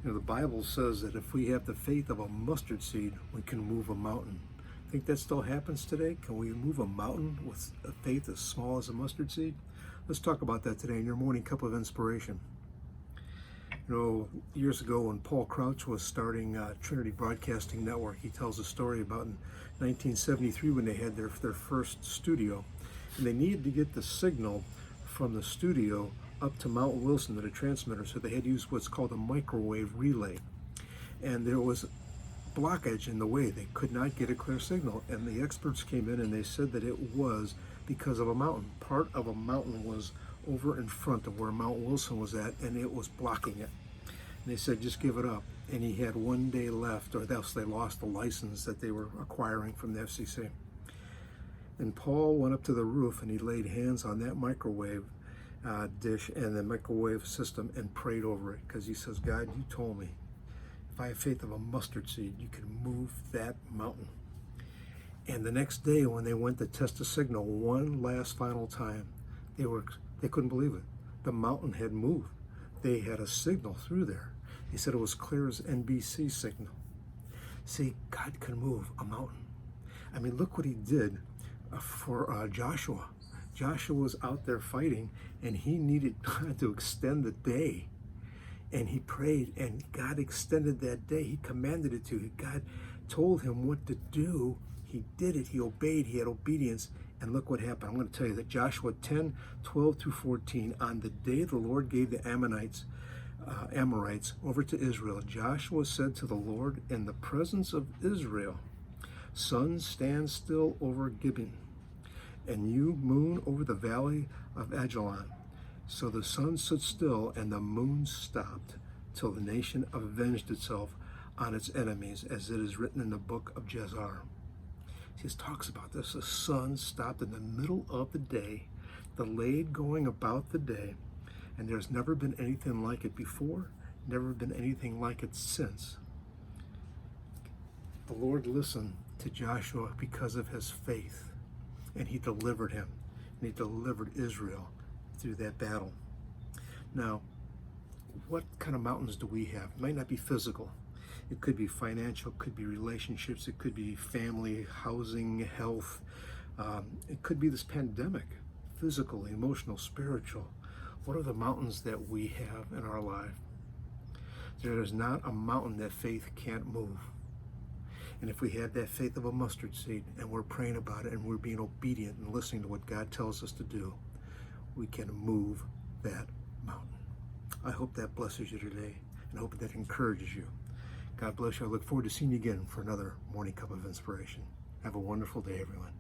The Bible says that if we have the faith of a mustard seed, we can move a mountain. Think that still happens today? Can we move a mountain with a faith as small as a mustard seed? Let's talk about that today in your morning cup of inspiration. Years ago when Paul Crouch was starting Trinity Broadcasting Network, he tells a story about in 1973 when they had their first studio, and they needed to get the signal from the studio up to Mount Wilson to the transmitter, so they had to use what's called a microwave relay. And there was blockage in the way. They could not get a clear signal, and the experts came in and they said that it was because of a mountain. Part of a mountain was over in front of where Mount Wilson was at, and it was blocking it. And they said, just give it up. And he had 1 day left, or else they lost the license that they were acquiring from the FCC. And Paul went up to the roof and he laid hands on that microwave dish and the microwave system and prayed over it, because he says, God, you told me if I have faith of a mustard seed, you can move that mountain. And the next day when they went to test the signal one last final time, they couldn't believe it. The mountain had moved. They had a signal through there. He said it was clear as NBC signal. See, God can move a mountain. I mean, look what he did for Joshua. Joshua was out there fighting, and he needed God to extend the day. And he prayed, and God extended that day. He commanded it to. God told him what to do. He did it. He obeyed. He had obedience. And look what happened. I'm going to tell you that Joshua 10:12-14, on the day the Lord gave the Amorites over to Israel, Joshua said to the Lord in the presence of Israel, sun, stand still over Gibeon, and you, moon, over the valley of Ajalon. So the sun stood still and the moon stopped, till the nation avenged itself on its enemies, as it is written in the book of Jezar. He talks about this. The sun stopped in the middle of the day, delayed going about the day, and there's never been anything like it before, never been anything like it since. The Lord listened to Joshua because of his faith, and he delivered him, and he delivered Israel through that battle. Now, what kind of mountains do we have? It might not be physical. It could be financial, it could be relationships, it could be family, housing, health. It could be this pandemic, physical, emotional, spiritual. What are the mountains that we have in our life? There is not a mountain that faith can't move. And if we have that faith of a mustard seed and we're praying about it and we're being obedient and listening to what God tells us to do, we can move that mountain. I hope that blesses you today, and I hope that encourages you. God bless you. I look forward to seeing you again for another Morning Cup of Inspiration. Have a wonderful day, everyone.